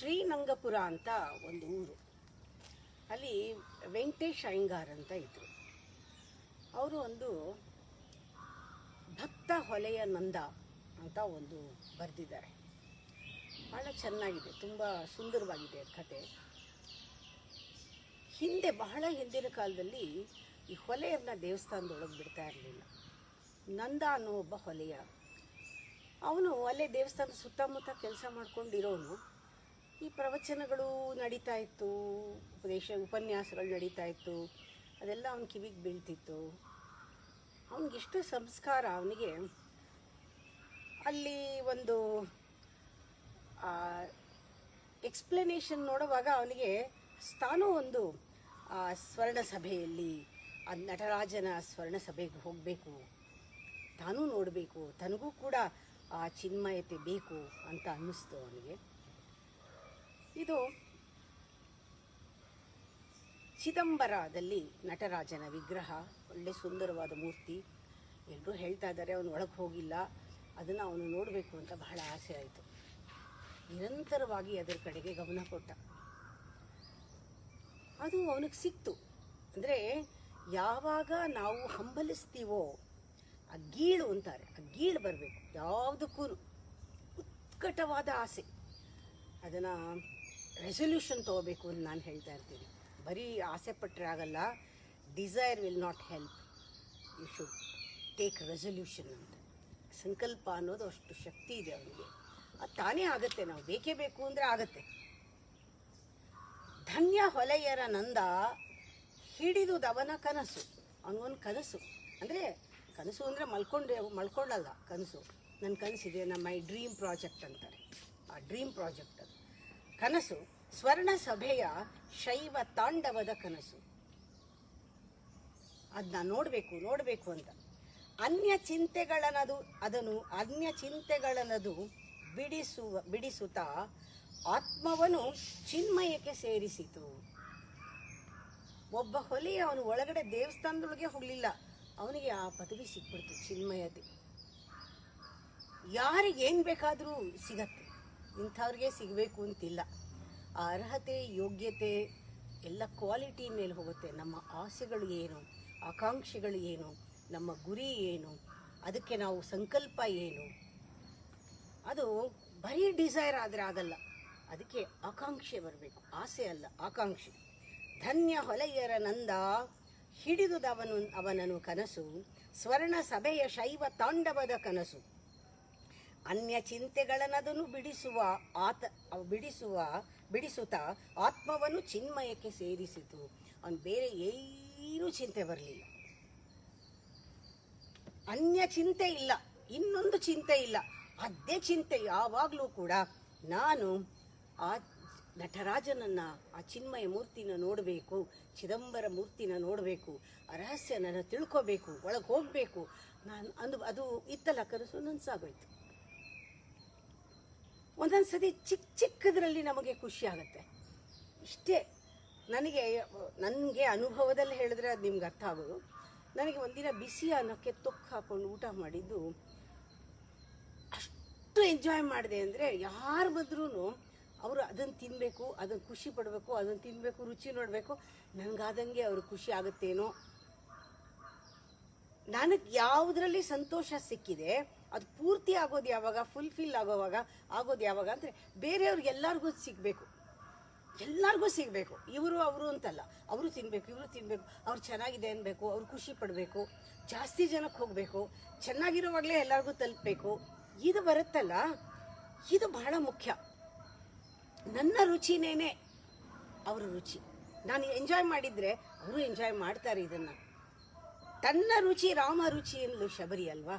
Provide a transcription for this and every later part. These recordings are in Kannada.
ಶ್ರೀರಂಗಪುರ ಅಂತ ಒಂದು ಊರು. ಅಲ್ಲಿ ವೆಂಕಟೇಶ್ ಅಯ್ಯಂಗಾರ್ ಅಂತ ಇದ್ದರು. ಅವರು ಒಂದು ಭಕ್ತ ಹೊಲೆಯ ನಂದ ಅಂತ ಒಂದು ಬರೆದಿದ್ದಾರೆ. ಭಾಳ ಚೆನ್ನಾಗಿದೆ, ತುಂಬ ಸುಂದರವಾಗಿದೆ ಕತೆ. ಬಹಳ ಹಿಂದಿನ ಕಾಲದಲ್ಲಿ ಈ ಹೊಲೆಯನ್ನ ದೇವಸ್ಥಾನದೊಳಗೆ ಬಿಡ್ತಾ ಇರಲಿಲ್ಲ. ನಂದ ಅನ್ನೋ ಒಬ್ಬ ಹೊಲೆಯ, ಅವನು ಅಲ್ಲೇ ದೇವಸ್ಥಾನದ ಸುತ್ತಮುತ್ತ ಕೆಲಸ ಮಾಡ್ಕೊಂಡಿರೋನು. ಈ ಪ್ರವಚನಗಳು ನಡೀತಾ ಇತ್ತು, ಉಪನ್ಯಾಸಗಳು ನಡೀತಾ ಇತ್ತು, ಅದೆಲ್ಲ ಅವನ ಕಿವಿಗೆ ಬೀಳ್ತಿತ್ತು. ಅವನಿಗೆಷ್ಟು ಸಂಸ್ಕಾರ. ಅವನಿಗೆ ಅಲ್ಲಿ ಒಂದು ಎಕ್ಸ್ಪ್ಲನೇಷನ್ ನೋಡುವಾಗ ಅವನಿಗೆ ತಾನೂ ಒಂದು ಸ್ವರ್ಣ ಸಭೆಯಲ್ಲಿ ನಟರಾಜನ ಸ್ವರ್ಣ ಸಭೆಗೆ ಹೋಗಬೇಕು, ತಾನೂ ನೋಡಬೇಕು, ತನಗೂ ಕೂಡ ಆ ಚಿನ್ಮಯತೆ ಬೇಕು ಅಂತ ಅನ್ನಿಸ್ತು ಅವನಿಗೆ. ಇದು ಚಿದಂಬರದಲ್ಲಿ ನಟರಾಜನ ವಿಗ್ರಹ, ಒಳ್ಳೆ ಸುಂದರವಾದ ಮೂರ್ತಿ. ಎಲ್ಲರೂ ಹೇಳ್ತಾ ಇದ್ದಾರೆ ಅವನು ಒಳಗೆ ಹೋಗಿಲ್ಲ, ಅದನ್ನು ಅವನು ನೋಡಬೇಕು ಅಂತ ಬಹಳ ಆಸೆ ಆಯಿತು. ನಿರಂತರವಾಗಿ ಅದರ ಕಡೆಗೆ ಗಮನ ಕೊಟ್ಟ. ಅದು ಅವನಿಗೆ ಸಿಕ್ತು. ಅಂದರೆ ಯಾವಾಗ ನಾವು ಹಂಬಲಿಸ್ತೀವೋ ಆ ಗೀಳು ಅಂತಾರೆ, ಆ ಗೀಳು ಬರಬೇಕು. ಯಾವುದಕ್ಕೂ ಉತ್ಕಟವಾದ ಆಸೆ, ಅದನ್ನು ರೆಸೊಲ್ಯೂಷನ್ ತೊಗೋಬೇಕು ಅಂತ ನಾನು ಹೇಳ್ತಾ ಇರ್ತೀನಿ. ಬರೀ ಆಸೆ ಪಟ್ಟರೆ ಆಗಲ್ಲ. Desire will not help, you should take resolution ಅಂತ. ಸಂಕಲ್ಪ ಅನ್ನೋದು ಅಷ್ಟು ಶಕ್ತಿ ಇದೆ ಅವನಿಗೆ. ಅದು ತಾನೇ ಆಗುತ್ತೆ, ನಾವು ಬೇಕೇ ಬೇಕು ಅಂದರೆ ಆಗತ್ತೆ. ಧನ್ಯ ಹೊಲೆಯರ ನಂದ ಹಿಡಿದುದವನ ಕನಸು. ಅವನೊಂದು ಕನಸು, ಅಂದರೆ ಕನಸು ಅಂದರೆ ಮಲ್ಕೊಳ್ಳಲ್ಲ. ಕನಸು, ನನ್ನ ಕನಸಿದೆ, ಮೈ ಡ್ರೀಮ್ ಪ್ರಾಜೆಕ್ಟ್ ಅಂತಾರೆ. ಆ ಡ್ರೀಮ್ ಪ್ರಾಜೆಕ್ಟ್ ಅದು ಕನಸು. ಸ್ವರ್ಣ ಸಭೆಯ ಶೈವ ತಾಂಡವದ ಕನಸು. ಅದನ್ನ ನೋಡಬೇಕು ಅಂತ ಅನ್ಯ ಚಿಂತೆಗಳನ್ನದು ಬಿಡಿಸುತ್ತಾ ಆತ್ಮವನ್ನು ಚಿನ್ಮಯಕ್ಕೆ ಸೇರಿಸಿತು. ಒಬ್ಬ ಹೊಲೆಯ ಅವನು ಒಳಗಡೆ ದೇವಸ್ಥಾನದೊಳಗೆ ಹೋಗಲಿಲ್ಲ, ಅವನಿಗೆ ಆ ಪದವಿ ಸಿಕ್ಬಿಡ್ತು, ಚಿನ್ಮಯತೆ. ಯಾರಿಗೇನು ಬೇಕಾದರೂ ಸಿಗತ್ತೆ, ಇಂಥವ್ರಿಗೆ ಸಿಗಬೇಕು ಅಂತಿಲ್ಲ. ಆ ಅರ್ಹತೆ, ಯೋಗ್ಯತೆ ಎಲ್ಲ ಕ್ವಾಲಿಟಿ ಮೇಲೆ ಹೋಗುತ್ತೆ. ನಮ್ಮ ಆಸೆಗಳು ಏನು, ಆಕಾಂಕ್ಷೆಗಳು ಏನು, ನಮ್ಮ ಗುರಿ ಏನು, ಅದಕ್ಕೆ ನಾವು ಸಂಕಲ್ಪ ಏನು, ಅದು ಬರೀ ಡಿಸೈರ್ ಆದರೆ ಆಗಲ್ಲ. ಅದಕ್ಕೆ ಆಕಾಂಕ್ಷೆ ಬರಬೇಕು, ಆಸೆ ಅಲ್ಲ, ಆಕಾಂಕ್ಷೆ. ಧನ್ಯ ಹೊಲೆಯರ ನಂದ ಅವನನು ಕನಸು, ಸ್ವರ್ಣ ಸಭೆಯ ಶೈವ ತಾಂಡವದ ಕನಸು. ಅನ್ಯ ಚಿಂತೆಗಳನ್ನದನ್ನು ಬಿಡಿಸುತ್ತಾ ಆತ್ಮವನ್ನು ಚಿನ್ಮಯಕ್ಕೆ ಸೇರಿಸಿತು. ಅವನು ಬೇರೆ ಏನೂ ಚಿಂತೆ ಬರಲಿಲ್ಲ, ಅನ್ಯ ಚಿಂತೆ ಇಲ್ಲ, ಇನ್ನೊಂದು ಚಿಂತೆ ಇಲ್ಲ, ಅದೇ ಚಿಂತೆ ಯಾವಾಗಲೂ ಕೂಡ. ನಾನು ಆ ನಟರಾಜನನ್ನು, ಆ ಚಿನ್ಮಯ ಮೂರ್ತಿನ ನೋಡಬೇಕು, ಚಿದಂಬರ ಮೂರ್ತಿನ ನೋಡಬೇಕು, ಆ ರಹಸ್ಯನ ತಿಳ್ಕೋಬೇಕು, ಒಳಗೆ ಹೋಗಬೇಕು. ಅದು ಇತ್ತಲ್ಲ ಕನಸು, ನನಸಾಗೋಯ್ತು. ಒಂದೊಂದು ಸತಿ ಚಿಕ್ಕದ್ರಲ್ಲಿ ನಮಗೆ ಖುಷಿ ಆಗುತ್ತೆ. ಇಷ್ಟೇ. ನನಗೆ ಅನುಭವದಲ್ಲಿ ಹೇಳಿದ್ರೆ ಅದು ನಿಮ್ಗೆ ಅರ್ಥ ಆಗೋದು. ನನಗೆ ಒಂದಿನ ಬಿಸಿ ಅನ್ನಕ್ಕೆ ತೊಕ್ಕು ಹಾಕೊಂಡು ಊಟ ಮಾಡಿದ್ದು ಅಷ್ಟು ಎಂಜಾಯ್ ಮಾಡಿದೆ ಅಂದರೆ, ಯಾರು ಬಂದ್ರೂ ಅವರು ಅದನ್ನು ತಿನ್ನಬೇಕು, ಅದನ್ನು ಖುಷಿ ಪಡಬೇಕು, ಅದನ್ನು ತಿನ್ನಬೇಕು, ರುಚಿ ನೋಡಬೇಕು. ನನಗಾದಂಗೆ ಅವ್ರಿಗೆ ಖುಷಿ ಆಗುತ್ತೇನೋ. ನನಗೆ ಯಾವುದರಲ್ಲಿ ಸಂತೋಷ ಸಿಕ್ಕಿದೆ ಅದು ಪೂರ್ತಿ ಆಗೋದು ಯಾವಾಗ, ಫುಲ್ಫಿಲ್ ಆಗೋದು ಯಾವಾಗ ಅಂದರೆ, ಬೇರೆಯವ್ರಿಗೆಲ್ಲರಿಗೂ ಸಿಗಬೇಕು. ಇವರು ಅವರು ಅಂತಲ್ಲ, ಅವರು ತಿನ್ನಬೇಕು, ಇವರು ತಿನ್ನಬೇಕು, ಅವ್ರು ಚೆನ್ನಾಗಿದೆ ಅನ್ಬೇಕು, ಅವ್ರು ಖುಷಿ ಪಡಬೇಕು, ಜಾಸ್ತಿ ಜನಕ್ಕೆ ಹೋಗಬೇಕು, ಚೆನ್ನಾಗಿರೋವಾಗಲೇ ಎಲ್ಲರಿಗೂ ತಲುಪಬೇಕು. ಇದು ಬರುತ್ತಲ್ಲ, ಇದು ಬಹಳ ಮುಖ್ಯ. ನನ್ನ ರುಚಿನೇನೆ ಅವರ ರುಚಿ. ನಾನು ಎಂಜಾಯ್ ಮಾಡಿದರೆ ಅವರು ಎಂಜಾಯ್ ಮಾಡ್ತಾರೆ ಇದನ್ನು. ತನ್ನ ರುಚಿ ರಾಮ ರುಚಿ ಎನ್ನುವ ಶಬರಿ ಅಲ್ವಾ.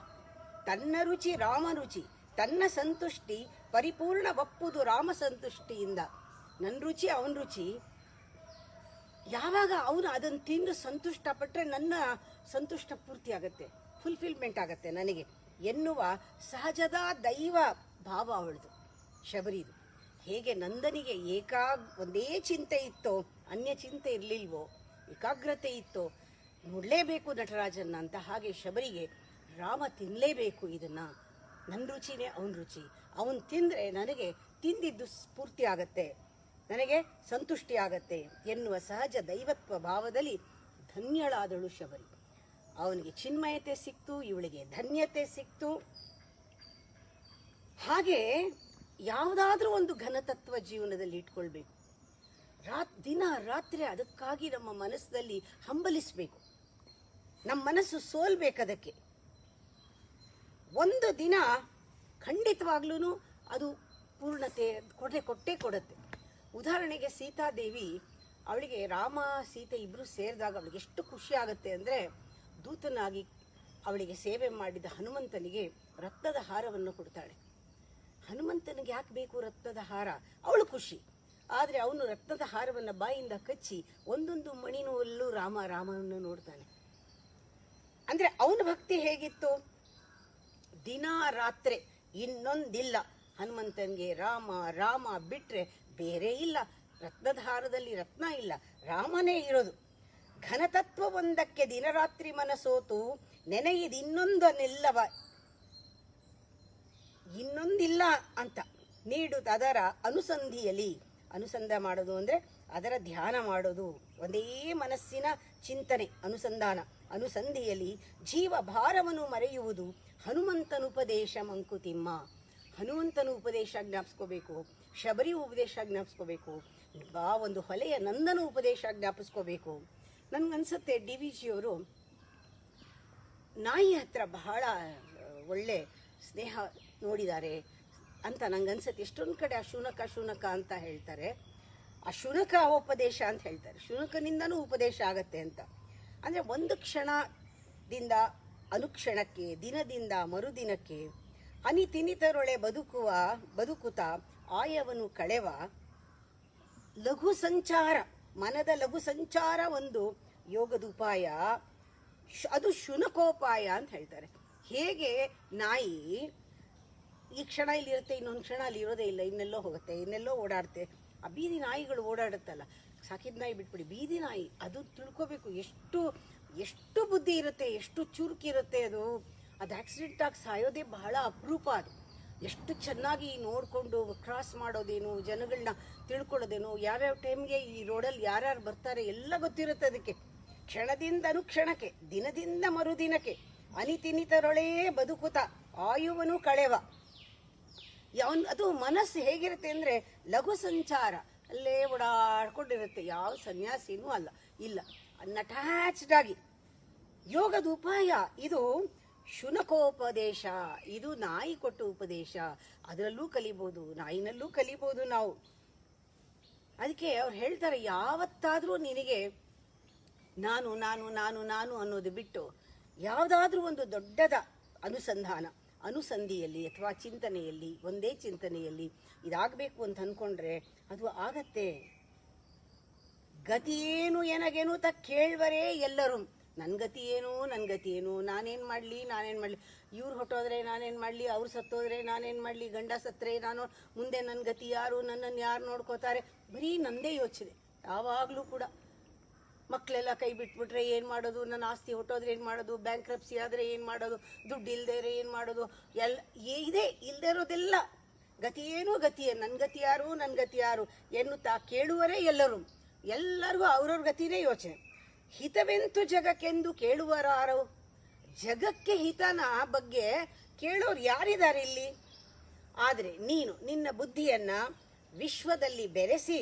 ತನ್ನ ರುಚಿ ರಾಮ ರುಚಿ, ತನ್ನ ಸಂತುಷ್ಟಿ ಪರಿಪೂರ್ಣ ಒಪ್ಪುದು ರಾಮ ಸಂತುಷ್ಟಿಯಿಂದ. ನನ್ನ ರುಚಿ ಅವನ ರುಚಿ. ಯಾವಾಗ ಅವನು ಅದನ್ನು ತಿಂದು ಸಂತುಷ್ಟ ಪಟ್ಟರೆ ನನ್ನ ಸಂತುಷ್ಟ ಪೂರ್ತಿ ಆಗತ್ತೆ, ಫುಲ್ಫಿಲ್ಮೆಂಟ್ ಆಗತ್ತೆ ನನಗೆ ಎನ್ನುವ ಸಹಜದ ದೈವ ಭಾವ ಅವಳದು, ಶಬರಿದು. ಹೇಗೆ ನಂದನಿಗೆ ಒಂದೇ ಚಿಂತೆ ಇತ್ತೋ, ಅನ್ಯ ಚಿಂತೆ ಇರಲಿಲ್ವೋ, ಏಕಾಗ್ರತೆ ಇತ್ತೋ, ನೋಡಲೇಬೇಕು ನಟರಾಜನ್ನ ಅಂತ, ಹಾಗೆ ಶಬರಿಗೆ ರಾಮ ತಿನ್ನಲೇಬೇಕು ಇದನ್ನು. ನನ್ನ ರುಚಿನೇ ಅವನ ರುಚಿ. ಅವನು ತಿಂದರೆ ನನಗೆ ತಿಂದಿದ್ದು ಸ್ಫೂರ್ತಿ ಆಗತ್ತೆ, ನನಗೆ ಸಂತುಷ್ಟಿ ಆಗತ್ತೆ ಎನ್ನುವ ಸಹಜ ದೈವತ್ವ ಭಾವದಲ್ಲಿ ಧನ್ಯಳಾದಳು ಶಬರಿ. ಅವನಿಗೆ ಚಿನ್ಮಯತೆ ಸಿಕ್ತು, ಇವಳಿಗೆ ಧನ್ಯತೆ ಸಿಕ್ತು. ಹಾಗೆ ಯಾವುದಾದ್ರೂ ಒಂದು ಘನತತ್ವ ಜೀವನದಲ್ಲಿ ಇಟ್ಕೊಳ್ಬೇಕು. ದಿನ ರಾತ್ರಿ ಅದಕ್ಕಾಗಿ ನಮ್ಮ ಮನಸ್ಸಲ್ಲಿ ಹಂಬಲಿಸಬೇಕು. ನಮ್ಮ ಮನಸ್ಸು ಸೋಲ್ಬೇಕದಕ್ಕೆ. ಒಂದು ದಿನ ಖಂಡಿತವಾಗ್ಲೂ ಅದು ಪೂರ್ಣತೆ ಕೊಟ್ಟೇ ಕೊಡುತ್ತೆ. ಉದಾಹರಣೆಗೆ ಸೀತಾದೇವಿ, ಅವಳಿಗೆ ರಾಮ ಸೀತೆ ಇಬ್ಬರು ಸೇರಿದಾಗ ಅವಳಿಗೆ ಎಷ್ಟು ಖುಷಿ ಆಗುತ್ತೆ ಅಂದರೆ, ದೂತನಾಗಿ ಅವಳಿಗೆ ಸೇವೆ ಮಾಡಿದ ಹನುಮಂತನಿಗೆ ರತ್ನದ ಹಾರವನ್ನು ಕೊಡ್ತಾಳೆ. ಹನುಮಂತನಿಗೆ ಯಾಕೆ ಬೇಕು ರತ್ನದ ಹಾರ? ಅವಳು ಖುಷಿ. ಆದರೆ ಅವನು ರತ್ನದ ಹಾರವನ್ನು ಬಾಯಿಂದ ಕಚ್ಚಿ ಒಂದೊಂದು ಮಣಿನಲ್ಲೂ ರಾಮನನ್ನು ನೋಡ್ತಾನೆ. ಅಂದರೆ ಅವನ ಭಕ್ತಿ ಹೇಗಿತ್ತು? ದಿನ ರಾತ್ರಿ ಇನ್ನೊಂದಿಲ್ಲ, ಹನುಮಂತನಿಗೆ ರಾಮ ಬಿಟ್ರೆ ಬೇರೆ ಇಲ್ಲ. ರತ್ನದ ಹಾರದಲ್ಲಿ ರತ್ನ ಇಲ್ಲ, ರಾಮನೇ ಇರೋದು. ಘನತತ್ವ ಒಂದಕ್ಕೆ ದಿನರಾತ್ರಿ ಮನಸೋತು ನೆನೆಯಿದ ಇನ್ನೊಂದಿಲ್ಲ ಅಂತ ನೀಡುತ್ತ ಅದರ ಅನುಸಂಧ ಮಾಡೋದು ಅಂದರೆ ಅದರ ಧ್ಯಾನ ಮಾಡೋದು. ಒಂದೇ ಮನಸ್ಸಿನ ಚಿಂತನೆ, ಅನುಸಂಧಿಯಲ್ಲಿ ಜೀವ ಭಾರವನ್ನು ಮರೆಯುವುದು ಹನುಮಂತನ ಉಪದೇಶ ಮಂಕುತಿಮ್ಮ. ಹನುಮಂತನ ಉಪದೇಶ ಜ್ಞಾಪಿಸ್ಕೋಬೇಕು, ಶಬರಿ ಉಪದೇಶ ಜ್ಞಾಪಿಸ್ಕೋಬೇಕು, ಆ ಒಂದು ಹೊಲೆಯ ನಂದನ ಉಪದೇಶ ಜ್ಞಾಪಿಸ್ಕೋಬೇಕು. ನನ್ಗನ್ಸುತ್ತೆ DVGಯವರು ನಾಯಿ ಹತ್ರ ಬಹಳ ಒಳ್ಳೆ ಸ್ನೇಹ ನೋಡಿದ್ದಾರೆ ಅಂತ ನಂಗನ್ಸುತ್ತೆ. ಎಷ್ಟೊಂದು ಕಡೆ ಆ ಶುನಕ ಅಂತ ಹೇಳ್ತಾರೆ, ಆ ಶುನಕ ಉಪದೇಶ ಅಂತ ಹೇಳ್ತಾರೆ. ಶುನಕನಿಂದನೂ ಉಪದೇಶ ಆಗತ್ತೆ ಅಂತ. ಅಂದರೆ ಒಂದು ಕ್ಷಣದಿಂದ ಅನುಕ್ಷಣಕ್ಕೆ, ದಿನದಿಂದ ಮರುದಿನಕ್ಕೆ ಅನಿತಿನಿತರೊಳೆ ಬದುಕುತ್ತಾ ಆಯವನ್ನು ಕಳೆವ ಲಘು ಸಂಚಾರ, ಮನದ ಲಘು ಸಂಚಾರ ಒಂದು ಯೋಗದ ಉಪಾಯ, ಅದು ಶುನಕೋಪಾಯ ಅಂತ ಹೇಳ್ತಾರೆ. ಹೇಗೆ ನಾಯಿ ಈ ಕ್ಷಣ ಇಲ್ಲಿರುತ್ತೆ, ಇನ್ನೊಂದು ಕ್ಷಣ ಅಲ್ಲಿ ಇರೋದೇ ಇಲ್ಲ, ಇನ್ನೆಲ್ಲೋ ಹೋಗುತ್ತೆ, ಇನ್ನೆಲ್ಲೋ ಓಡಾಡುತ್ತೆ. ಆ ಬೀದಿ ನಾಯಿಗಳು ಓಡಾಡುತ್ತಲ್ಲ, ಸಾಕಿದ ನಾಯಿ ಬಿಟ್ಬಿಡಿ, ಬೀದಿ ನಾಯಿ ಅದು ತಿಳ್ಕೋಬೇಕು ಎಷ್ಟು ಬುದ್ಧಿ ಇರುತ್ತೆ, ಎಷ್ಟು ಚುರುಕಿರುತ್ತೆ. ಅದು ಆಕ್ಸಿಡೆಂಟ್ ಆಗಿ ಸಾಯೋದೇ ಬಹಳ ಅಪರೂಪ. ಅದು ಎಷ್ಟು ಚೆನ್ನಾಗಿ ನೋಡಿಕೊಂಡು ಕ್ರಾಸ್ ಮಾಡೋದೇನು, ಜನಗಳನ್ನ ತಿಳ್ಕೊಳ್ಳೋದೇನು, ಯಾವ್ಯಾವ ಟೈಮ್ಗೆ ಈ ರೋಡಲ್ಲಿ ಯಾರ್ಯಾರು ಬರ್ತಾರೆ ಎಲ್ಲ ಗೊತ್ತಿರುತ್ತೆ ಅದಕ್ಕೆ. ಕ್ಷಣದಿಂದ ಅನುಕ್ಷಣಕ್ಕೆ, ದಿನದಿಂದ ಮರುದಿನಕ್ಕೆ ಅನಿತಿನಿತರೊಳೇ ಬದುಕುತ್ತಾ ಆಯುವನು ಕಳೆವ. ಅದು ಮನಸ್ಸು ಹೇಗಿರುತ್ತೆ ಅಂದರೆ ಲಘು ಸಂಚಾರ, ಅಲ್ಲೇ ಓಡಾಡ್ಕೊಂಡಿರುತ್ತೆ. ಯಾವ ಸನ್ಯಾಸಿನೂ ಇಲ್ಲ ಅನ್ಅಟ್ಯಾಚ್ಡ್ ಆಗಿ. ಯೋಗದ ಉಪಾಯ ಇದು ಶುನಕೋಪದೇಶ, ಇದು ನಾಯಿ ಕೊಟ್ಟ ಉಪದೇಶ. ಅದರಲ್ಲೂ ಕಲಿಬೋದು, ನಾಯಿನಲ್ಲೂ ಕಲಿಬೋದು ನಾವು. ಅದಕ್ಕೆ ಅವ್ರು ಹೇಳ್ತಾರೆ, ಯಾವತ್ತಾದರೂ ನಿನಗೆ ನಾನು ನಾನು ನಾನು ನಾನು ಅನ್ನೋದು ಬಿಟ್ಟು ಯಾವುದಾದ್ರೂ ಒಂದು ದೊಡ್ಡದ ಅನುಸಂಧಿಯಲ್ಲಿ ಅಥವಾ ಚಿಂತನೆಯಲ್ಲಿ, ಒಂದೇ ಚಿಂತನೆಯಲ್ಲಿ ಇದಾಗಬೇಕು ಅಂತ ಅಂದ್ಕೊಂಡ್ರೆ ಅದು ಆಗತ್ತೆ. ಗತಿಯೇನು ಎನಗೇನು ತ ಕೇಳ್ವರೇ ಎಲ್ಲರೂ. ನನ್ನ ಗತಿ ಏನು, ನಾನೇನು ಮಾಡಲಿ, ಇವ್ರು ಹೊಟ್ಟೋದ್ರೆ ನಾನೇನು ಮಾಡಲಿ, ಅವ್ರು ಸತ್ತೋದ್ರೆ ನಾನೇನು ಮಾಡಲಿ, ಗಂಡ ಸತ್ತರೆ ನಾನು ಮುಂದೆ ನನ್ನ ಗತಿ ಯಾರು, ನನ್ನನ್ನು ಯಾರು ನೋಡ್ಕೋತಾರೆ, ಬರೀ ನಂದೇ ಯೋಚನೆ ಯಾವಾಗಲೂ ಕೂಡ. ಮಕ್ಕಳೆಲ್ಲ ಕೈ ಬಿಟ್ಬಿಟ್ರೆ ಏನು ಮಾಡೋದು, ನನ್ನ ಆಸ್ತಿ ಹೊಟ್ಟೋದ್ರೆ ಏನು ಮಾಡೋದು, ಬ್ಯಾಂಕ್ರಪ್ಸಿ ಆದರೆ ಏನು ಮಾಡೋದು, ದುಡ್ಡು ಇಲ್ಲದೆ ಏನು ಮಾಡೋದು, ಇಲ್ಲದೆ ಇರೋದೆಲ್ಲ ಗತಿಯೇ, ನನ್ನ ಗತಿ ಯಾರು ಎನ್ನುತ್ತಾ ಕೇಳುವರೇ ಎಲ್ಲರಿಗೂ ಅವ್ರವ್ರ ಗತಿನೇ ಯೋಚನೆ. ಹಿತವೆಂತು ಜಗಕ್ಕೆಂದು ಕೇಳುವರಾರು. ಜಗಕ್ಕೆ ಹಿತನ ಬಗ್ಗೆ ಕೇಳೋರು ಯಾರಿದ್ದಾರೆ ಇಲ್ಲಿ? ಆದರೆ ನೀನು ನಿನ್ನ ಬುದ್ಧಿಯನ್ನ ವಿಶ್ವದಲ್ಲಿ ಬೆರೆಸಿ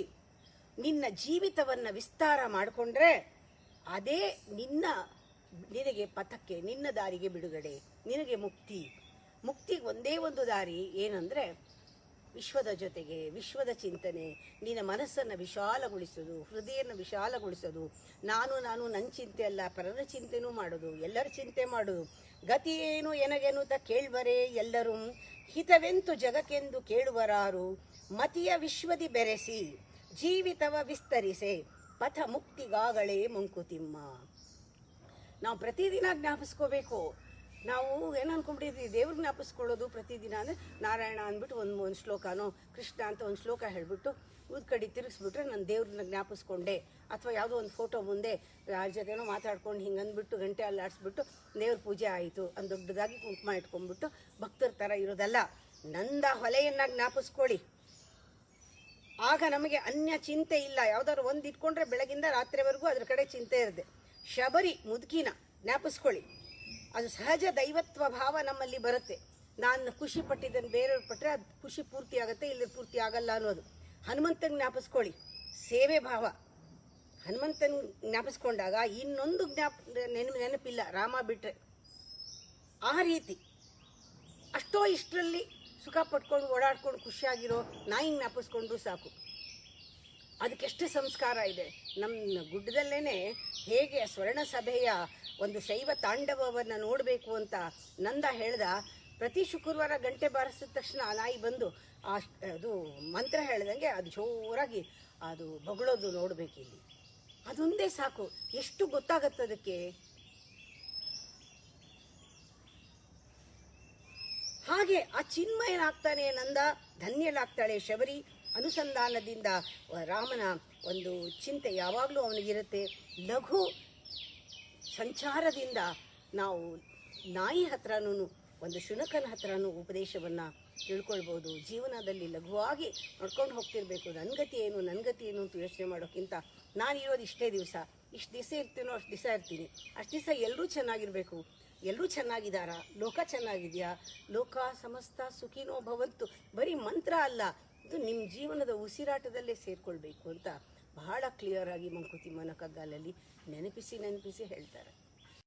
ನಿನ್ನ ಜೀವಿತವನ್ನು ವಿಸ್ತಾರ ಮಾಡಿಕೊಂಡ್ರೆ ಅದೇ ನಿನಗೆ ಪಥಕ್ಕೆ, ನಿನ್ನ ದಾರಿಗೆ ಬಿಡುಗಡೆ, ನಿನಗೆ ಮುಕ್ತಿಗೆ ಒಂದೇ ಒಂದು ದಾರಿ ಏನಂದರೆ ವಿಶ್ವದ ಜೊತೆಗೆ, ವಿಶ್ವದ ಚಿಂತನೆ, ನಿನ್ನ ಮನಸ್ಸನ್ನು ವಿಶಾಲಗೊಳಿಸೋದು, ಹೃದಯನ ವಿಶಾಲಗೊಳಿಸೋದು. ನಾನು ನನ್ನ ಚಿಂತೆ ಅಲ್ಲ, ಪರರ ಚಿಂತೆನೂ ಮಾಡೋದು, ಎಲ್ಲರ ಚಿಂತೆ ಮಾಡೋದು. ಗತಿಯೇನು ಎನಗೇನು ತ ಕೇಳ್ವರೇ ಎಲ್ಲರೂ, ಹಿತವೆಂತು ಜಗಕ್ಕೆಂದು ಕೇಳುವರಾರು. ಮತಿಯ ವಿಶ್ವದಿ ಬೆರೆಸಿ ಜೀವಿತವ ವಿಸ್ತರಿಸೆ, ಪಥ ಮುಕ್ತಿಗಾಗಳೇ ಮಂಕುತಿಮ್ಮ. ನಾವು ಪ್ರತಿದಿನ ಜ್ಞಾಪಿಸ್ಕೋಬೇಕು. ನಾವು ಏನು ಅನ್ಕೊಂಡ್ಬಿಟ್ಟಿದ್ವಿ, ದೇವ್ರ ಜ್ಞಾಪಿಸ್ಕೊಳ್ಳೋದು ಪ್ರತಿದಿನ ಅಂದರೆ ನಾರಾಯಣ ಅಂದ್ಬಿಟ್ಟು ಒಂದು ಶ್ಲೋಕನೋ, ಕೃಷ್ಣ ಅಂತ ಒಂದು ಶ್ಲೋಕ ಹೇಳಿಬಿಟ್ಟು ಊದ್ಕಡಿ ತಿರುಗಿಸ್ಬಿಟ್ರೆ ನಾನು ದೇವ್ರನ್ನ ಜ್ಞಾಪಿಸ್ಕೊಂಡೆ. ಅಥವಾ ಯಾವುದೋ ಒಂದು ಫೋಟೋ ಮುಂದೆ ಯಾರ ಜೊತೆನೋ ಮಾತಾಡ್ಕೊಂಡು ಹಿಂಗೆ ಅಂದ್ಬಿಟ್ಟು ಗಂಟೆ ಅಲ್ಲಾಡಿಸ್ಬಿಟ್ಟು ದೇವ್ರ ಪೂಜೆ ಆಯಿತು ಅಂತ ದೊಡ್ಡದಾಗಿ ಕುಂಕುಮ ಇಟ್ಕೊಂಡ್ಬಿಟ್ಟು ಭಕ್ತರ ಥರ ಇರೋದಲ್ಲ. ನಂದ ಹೊಲೆಯನ್ನು ಜ್ಞಾಪಿಸ್ಕೊಳ್ಳಿ. ಆಗ ನಮಗೆ ಅನ್ಯ ಚಿಂತೆ ಇಲ್ಲ. ಯಾವ್ದಾದ್ರು ಒಂದು ಇಟ್ಕೊಂಡ್ರೆ ಬೆಳಗಿಂದ ರಾತ್ರಿವರೆಗೂ ಅದ್ರ ಕಡೆ ಚಿಂತೆ ಇರುತ್ತೆ. ಶಬರಿ ಮುದುಕಿನ ಜ್ಞಾಪಿಸ್ಕೊಳ್ಳಿ, ಅದು ಸಹಜ ದೈವತ್ವ ಭಾವ ನಮ್ಮಲ್ಲಿ ಬರುತ್ತೆ. ನಾನು ಖುಷಿ ಪಟ್ಟಿದ್ದನ್ನು ಬೇರೆಯವ್ರು ಪಟ್ಟರೆ ಅದು ಖುಷಿ ಪೂರ್ತಿ ಆಗುತ್ತೆ, ಇಲ್ಲಿ ಪೂರ್ತಿ ಆಗಲ್ಲ ಅನ್ನೋದು. ಹನುಮಂತನ ಜ್ಞಾಪಿಸ್ಕೊಳ್ಳಿ, ಸೇವೆ ಭಾವ. ಹನುಮಂತನ ಜ್ಞಾಪಿಸ್ಕೊಂಡಾಗ ಇನ್ನೊಂದು ನೆನಪಿಲ್ಲ, ರಾಮ ಬಿಟ್ರೆ. ಆ ರೀತಿ ಅಷ್ಟೋ ಇಷ್ಟರಲ್ಲಿ ಸುಖ ಪಟ್ಕೊಂಡು ಓಡಾಡ್ಕೊಂಡು ಖುಷಿಯಾಗಿರೋ ನಾಯಿ ಜ್ಞಾಪಿಸ್ಕೊಂಡ್ರು ಸಾಕು. ಅದಕ್ಕೆಷ್ಟು ಸಂಸ್ಕಾರ ಇದೆ. ನಮ್ಮ ಗುಡ್ಡದಲ್ಲೇ ಹೇಗೆ ಸ್ವರ್ಣ ಸಭೆಯ ಒಂದು ಶೈವ ತಾಂಡವವನ್ನು ನೋಡಬೇಕು ಅಂತ ನಂದ ಹೇಳ್ದ. ಪ್ರತಿ ಶುಕ್ರವಾರ ಗಂಟೆ ಬಾರಿಸಿದ ತಕ್ಷಣ ಆ ನಾಯಿ ಬಂದು ಅದು ಮಂತ್ರ ಹೇಳ್ದಂಗೆ ಅದು ಜೋರಾಗಿ ಅದು ಬಗಳೋದು ನೋಡಬೇಕಿಲ್ಲಿ. ಅದೊಂದೇ ಸಾಕು, ಎಷ್ಟು ಗೊತ್ತಾಗತ್ತದಕ್ಕೆ. ಹಾಗೆ ಆ ಚಿನ್ಮಯನಾಗ್ತಾನೆ ನಂದ, ಧನ್ಯಲಾಗ್ತಾಳೆ ಶಬರಿ. ಅನುಸಂಧಾನದಿಂದ ರಾಮನ ಒಂದು ಚಿಂತೆ ಯಾವಾಗಲೂ ಅವನಿಗಿರುತ್ತೆ. ಲಘು ಸಂಚಾರದಿಂದ ನಾವು ನಾಯಿ ಹತ್ರನೂ ಒಂದು ಶುನಕನ ಹತ್ರನೂ ಉಪದೇಶವನ್ನು ತಿಳ್ಕೊಳ್ಬೋದು. ಜೀವನದಲ್ಲಿ ಲಘುವಾಗಿ ನಡ್ಕೊಂಡು ಹೋಗ್ತಿರ್ಬೇಕು. ನನ್ಗತಿ ಏನು ಅಂತ ಯೋಚನೆ ಮಾಡೋಕ್ಕಿಂತ ನಾನಿರೋದು ಇಷ್ಟೇ ದಿವಸ, ಇಷ್ಟು ದಿವಸ ಇರ್ತೀನೋ ಅಷ್ಟು ದಿವಸ ಇರ್ತೀನಿ. ಅಷ್ಟು ದಿವಸ ಎಲ್ಲರೂ ಚೆನ್ನಾಗಿರಬೇಕು. ಎಲ್ಲರೂ ಚೆನ್ನಾಗಿದ್ದಾರಾ? ಲೋಕ ಚೆನ್ನಾಗಿದೆಯಾ? ಲೋಕ ಸಮಸ್ತ ಸುಖಿನೋ ಭವಂತು ಬರೀ ಮಂತ್ರ ಅಲ್ಲ, ಇದು ನಿಮ್ಮ ಜೀವನದ ಉಸಿರಾಟದಲ್ಲೇ ಸೇರಿಕೊಳ್ಬೇಕು ಅಂತ ಬಹಳ ಕ್ಲಿಯರ್ ಆಗಿ ಮಂಕುತಿಮ್ಮನ ಕಗ್ಗಾಲಲ್ಲಿ ನೆನಪಿಸಿ ಹೇಳ್ತಾರೆ.